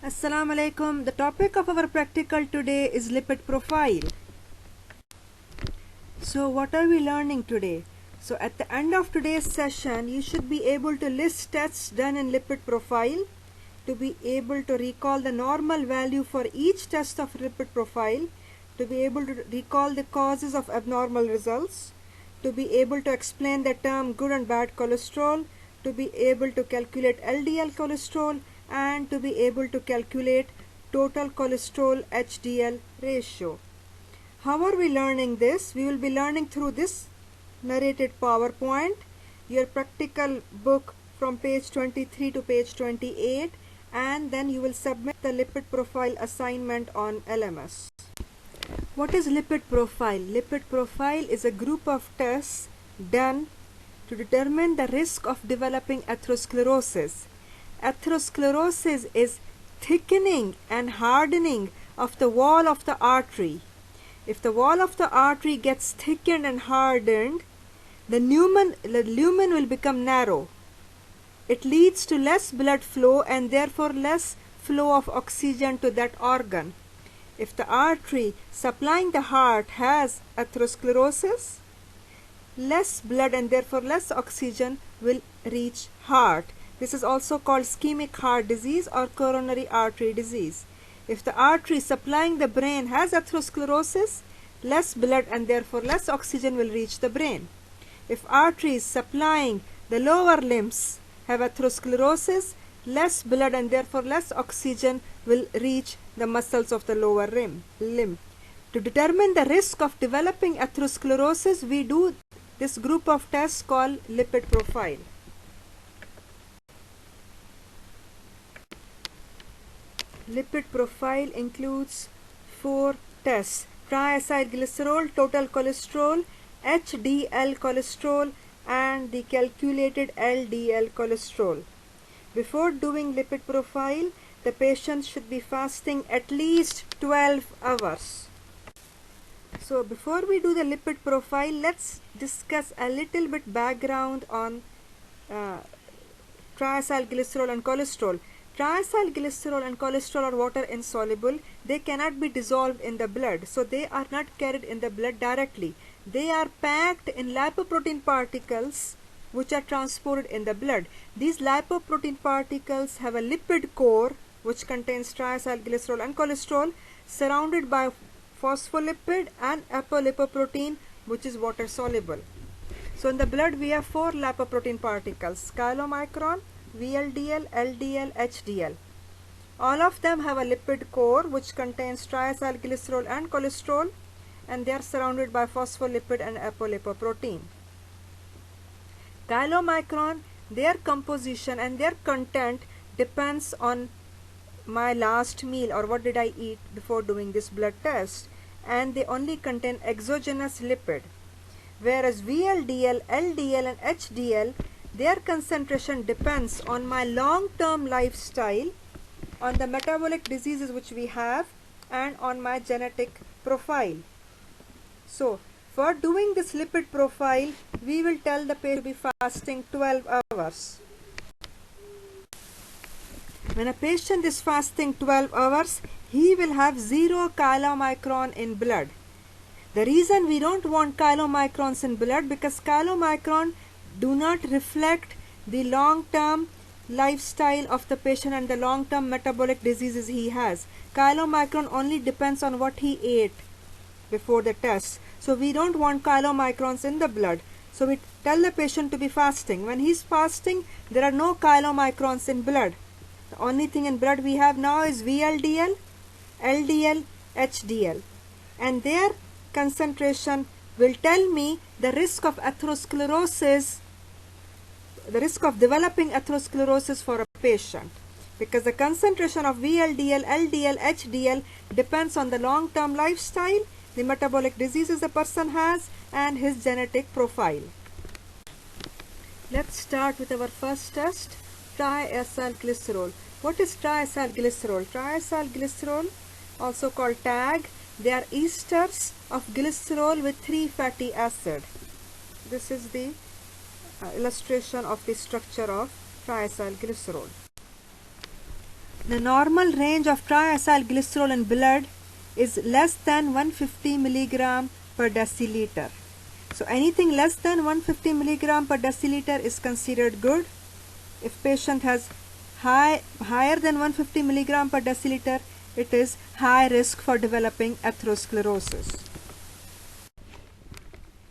Assalamu alaikum. The topic of our practical today is lipid profile. So what are we learning today? So at the end of today's session, you should be able to list tests done in lipid profile, to be able to recall the normal value for each test of lipid profile, to be able to recall the causes of abnormal results, to be able to explain the term good and bad cholesterol, to be able to calculate LDL cholesterol, and to be able to calculate total cholesterol HDL ratio. How are we learning this? We will be learning through this narrated PowerPoint, your practical book from page 23 to page 28, and then you will submit the lipid profile assignment on LMS. What is lipid profile? Lipid profile is a group of tests done to determine the risk of developing atherosclerosis. Atherosclerosis is thickening and hardening of the wall of the artery. If the wall of the artery gets thickened and hardened, the lumen will become narrow. It leads to less blood flow and therefore less flow of oxygen to that organ. If the artery supplying the heart has atherosclerosis, less blood and therefore less oxygen will reach heart. This is also called ischemic heart disease or coronary artery disease. If the artery supplying the brain has atherosclerosis, less blood and therefore less oxygen will reach the brain. If arteries supplying the lower limbs have atherosclerosis, less blood and therefore less oxygen will reach the muscles of the lower limb. To determine the risk of developing atherosclerosis, we do this group of tests called lipid profile. Lipid profile includes 4 tests: triacylglycerol, total cholesterol, HDL cholesterol, and the calculated LDL cholesterol. Before doing lipid profile, the patient should be fasting at least 12 hours. So before we do the lipid profile, let's discuss a little bit background on triacylglycerol and cholesterol. Triacylglycerol and cholesterol are water insoluble. They cannot be dissolved in the blood, so they are not carried in the blood directly. They are packed in lipoprotein particles which are transported in the blood. These lipoprotein particles have a lipid core which contains triacylglycerol and cholesterol, surrounded by phospholipid and apolipoprotein which is water soluble. So in the blood we have 4 lipoprotein particles: chylomicron, VLDL, LDL, HDL. All of them have a lipid core which contains triacylglycerol and cholesterol, and they are surrounded by phospholipid and apolipoprotein. Chylomicron, their composition and their content depends on my last meal or what did I eat before doing this blood test, and they only contain exogenous lipid. Whereas VLDL, LDL and HDL, their concentration depends on my long-term lifestyle, on the metabolic diseases which we have, and on my genetic profile. So for doing this lipid profile, we will tell the patient to be fasting 12 hours. When a patient is fasting 12 hours, he will have 0 chylomicron in blood. The reason we don't want chylomicrons in blood, because chylomicron do not reflect the long-term lifestyle of the patient and the long-term metabolic diseases he has. Chylomicron only depends on what he ate before the test. So we don't want chylomicrons in the blood. So we tell the patient to be fasting. When he's fasting, there are no chylomicrons in blood. The only thing in blood we have now is VLDL, LDL, HDL. And their concentration will tell me the risk of atherosclerosis, the risk of developing atherosclerosis for a patient, because the concentration of VLDL, LDL, HDL depends on the long-term lifestyle, the metabolic diseases the person has, and his genetic profile. Let's start with our first test, triacylglycerol. What is triacylglycerol? Triacylglycerol, also called TAG, they are esters of glycerol with 3 fatty acids. This is the illustration of the structure of triacylglycerol. The normal range of triacylglycerol in blood is less than 150 milligram per deciliter. So anything less than 150 milligram per deciliter is considered good. If patient has higher than 150 milligram per deciliter, it is high risk for developing atherosclerosis.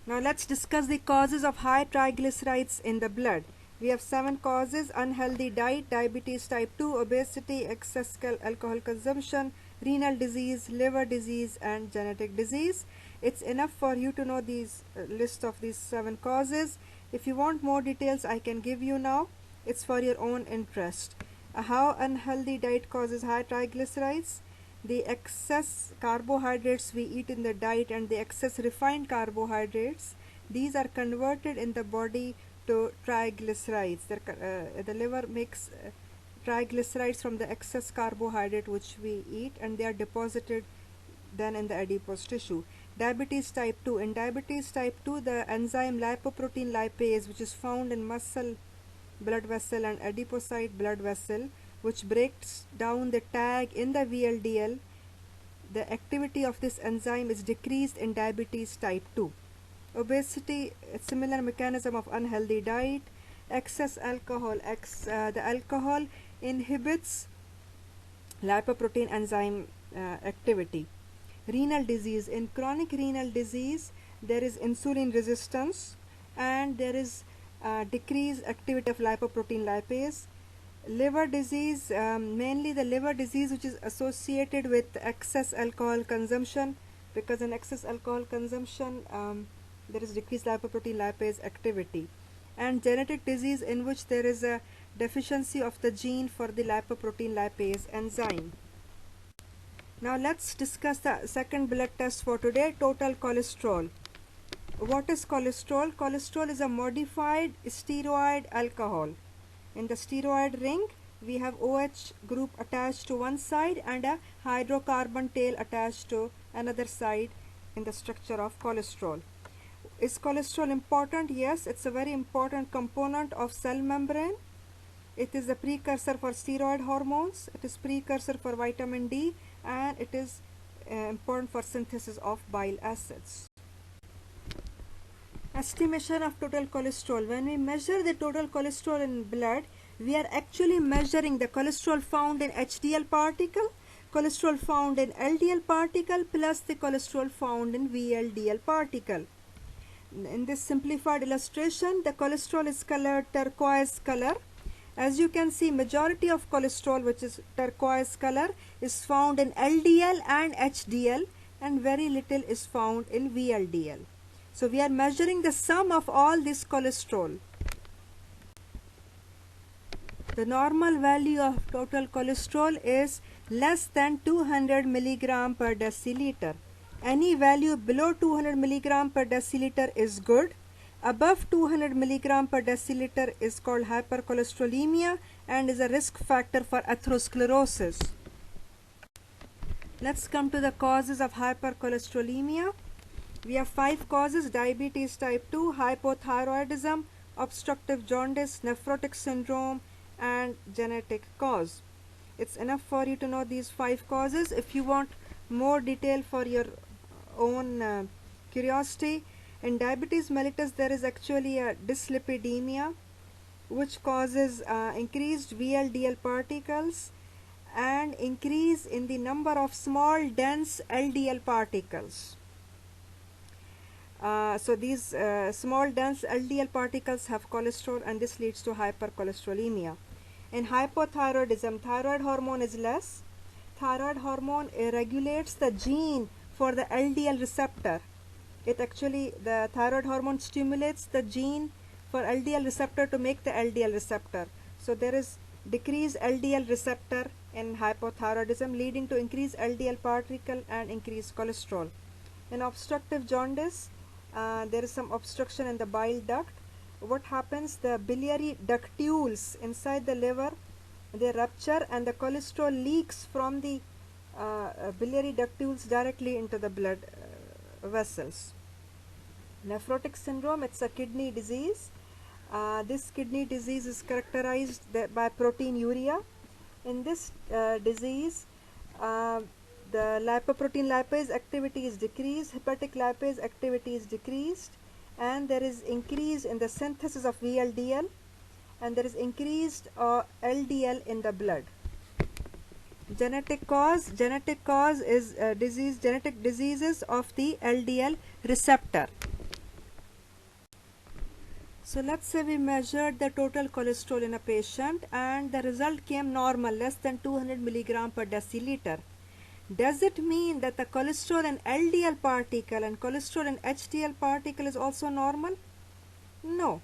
Now let's discuss the causes of high triglycerides in the blood. We have 7 causes: unhealthy diet, diabetes type 2, obesity, excess alcohol consumption, renal disease, liver disease, and genetic disease. It's enough for you to know these list of these 7 causes. If you want more details, I can give you now. It's for your own interest. How unhealthy diet causes high triglycerides? The excess carbohydrates we eat in the diet and the excess refined carbohydrates, these are converted in the body to triglycerides. The liver makes triglycerides from the excess carbohydrate which we eat, and they are deposited then in the adipose tissue. Diabetes type 2. In diabetes type 2, the enzyme lipoprotein lipase, which is found in muscle blood vessel and adipocyte blood vessel, which breaks down the tag in the VLDL, the activity of this enzyme is decreased in diabetes type 2. Obesity, a similar mechanism of unhealthy diet. Excess alcohol, the alcohol inhibits lipoprotein enzyme activity. Renal disease, in chronic renal disease there is insulin resistance and there is decreased activity of lipoprotein lipase. Liver disease, mainly the liver disease which is associated with excess alcohol consumption, because in excess alcohol consumption there is decreased lipoprotein lipase activity. And genetic disease, in which there is a deficiency of the gene for the lipoprotein lipase enzyme. Now let's discuss the second blood test for today, total cholesterol. What is cholesterol? Cholesterol is a modified steroid alcohol. In the steroid ring, we have OH group attached to one side and a hydrocarbon tail attached to another side in the structure of cholesterol. Is cholesterol important? Yes, it's a very important component of cell membrane. It is a precursor for steroid hormones, it is precursor for vitamin D, and it is important for synthesis of bile acids. Estimation of total cholesterol. When we measure the total cholesterol in blood, we are actually measuring the cholesterol found in HDL particle, cholesterol found in LDL particle, plus the cholesterol found in VLDL particle. In this simplified illustration, the cholesterol is colored turquoise color. As you can see, majority of cholesterol, which is turquoise color, is found in LDL and HDL, and very little is found in VLDL. So we are measuring the sum of all this cholesterol. The normal value of total cholesterol is less than 200 milligram per deciliter. Any value below 200 milligram per deciliter is good. Above 200 milligram per deciliter is called hypercholesterolemia and is a risk factor for atherosclerosis. Let's come to the causes of hypercholesterolemia. We have 5 causes: diabetes type 2, hypothyroidism, obstructive jaundice, nephrotic syndrome, and genetic cause. It's enough for you to know these 5 causes. If you want more detail for your own curiosity, in diabetes mellitus there is actually a dyslipidemia which causes increased VLDL particles and increase in the number of small dense LDL particles. So these small dense LDL particles have cholesterol, and this leads to hypercholesterolemia. In hypothyroidism, thyroid hormone is less. Thyroid hormone regulates the gene for the LDL receptor. The thyroid hormone stimulates the gene for LDL receptor to make the LDL receptor. So there is decreased LDL receptor in hypothyroidism, leading to increased LDL particle and increased cholesterol. In obstructive jaundice, there is some obstruction in the bile duct. What happens? The biliary ductules inside the liver, they rupture, and the cholesterol leaks from the biliary ductules directly into the blood vessels. Nephrotic syndrome, it's a kidney disease. This kidney disease is characterized by proteinuria. In this disease, uh, the lipoprotein lipase activity is decreased, hepatic lipase activity is decreased, and there is increase in the synthesis of VLDL, and there is increased LDL in the blood. Genetic cause is genetic diseases of the LDL receptor. So let's say we measured the total cholesterol in a patient and the result came normal, less than 200 milligram per deciliter. Does it mean that the cholesterol in LDL particle and cholesterol in HDL particle is also normal? No.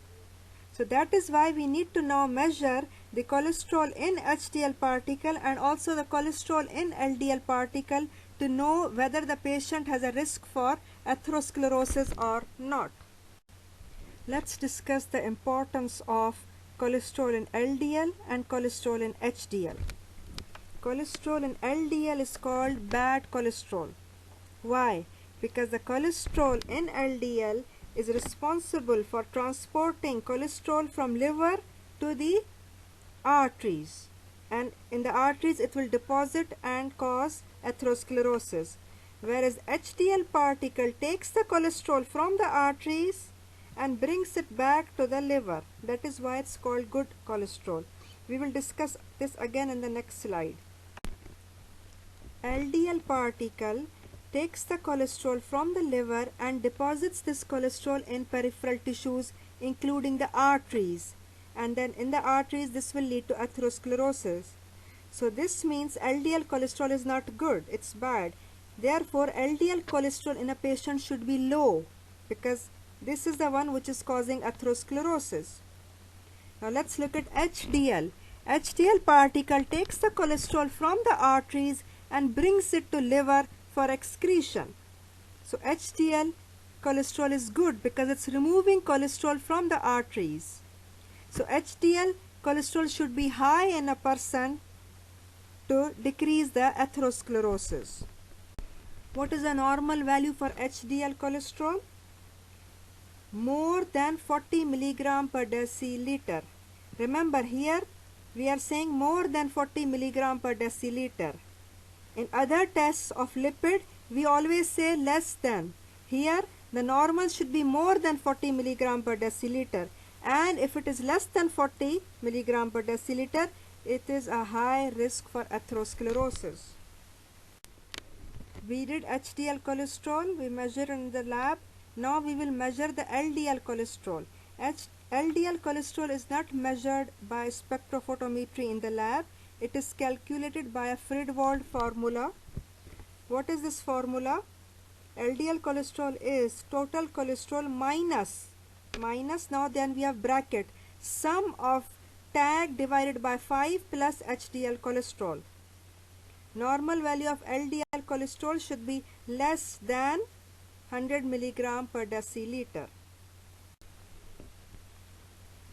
So that is why we need to now measure the cholesterol in HDL particle and also the cholesterol in LDL particle to know whether the patient has a risk for atherosclerosis or not. Let's discuss the importance of cholesterol in LDL and cholesterol in HDL. Cholesterol in LDL is called bad cholesterol. Why? Because the cholesterol in LDL is responsible for transporting cholesterol from liver to the arteries, and in the arteries it will deposit and cause atherosclerosis, whereas HDL particle takes the cholesterol from the arteries and brings it back to the liver. That is why it's called good cholesterol. We will discuss this again in the next slide. LDL particle takes the cholesterol from the liver and deposits this cholesterol in peripheral tissues including the arteries, and then in the arteries this will lead to atherosclerosis. So this means LDL cholesterol is not good, it's bad. Therefore LDL cholesterol in a patient should be low because this is the one which is causing atherosclerosis. Now let's look at HDL. HDL particle takes the cholesterol from the arteries and brings it to liver for excretion. So HDL cholesterol is good because it's removing cholesterol from the arteries. So HDL cholesterol should be high in a person to decrease the atherosclerosis. What is a normal value for HDL cholesterol? More than 40 milligram per deciliter. Remember, here we are saying more than 40 milligram per deciliter. In other tests of lipid, we always say less than. Here, the normal should be more than 40 milligram per deciliter. And if it is less than 40 milligram per deciliter, it is a high risk for atherosclerosis. We did HDL cholesterol, we measured in the lab. Now we will measure the LDL cholesterol. LDL cholesterol is not measured by spectrophotometry in the lab. It is calculated by a Friedewald formula. What is this formula? LDL cholesterol is total cholesterol minus, now then we have bracket, sum of tag divided by 5 plus HDL cholesterol. Normal value of LDL cholesterol should be less than 100 milligram per deciliter.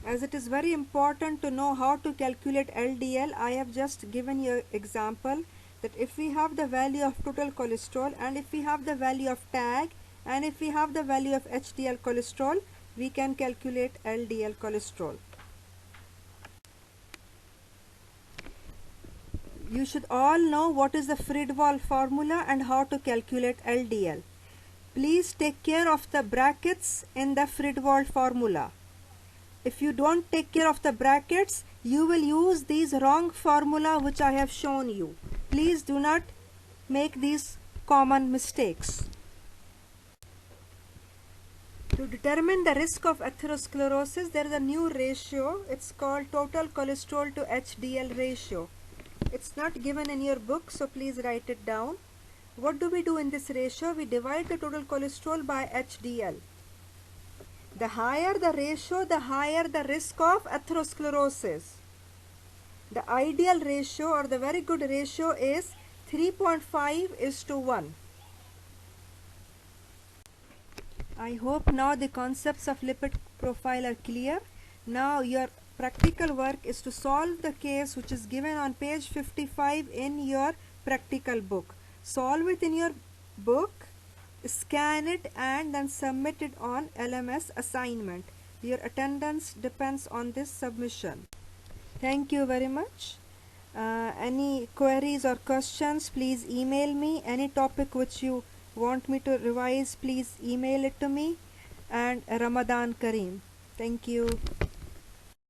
As it is very important to know how to calculate LDL, I have just given you an example that if we have the value of total cholesterol and if we have the value of tag and if we have the value of HDL cholesterol, we can calculate LDL cholesterol. You should all know what is the Friedewald formula and how to calculate LDL. Please take care of the brackets in the Friedewald formula. If you don't take care of the brackets, you will use these wrong formula which I have shown you. Please do not make these common mistakes. To determine the risk of atherosclerosis, there is a new ratio. It's called total cholesterol to HDL ratio. It's not given in your book, so please write it down. What do we do in this ratio? We divide the total cholesterol by HDL. The higher the ratio, the higher the risk of atherosclerosis. The ideal ratio or the very good ratio is 3.5:1. I hope now the concepts of lipid profile are clear. Now your practical work is to solve the case which is given on page 55 in your practical book. Solve it in your book, scan it and then submit it on LMS assignment. Your attendance depends on this submission. Thank you very much. Any queries or questions, please email me. Any topic which you want me to revise, please email it to me. And Ramadan Kareem. Thank you.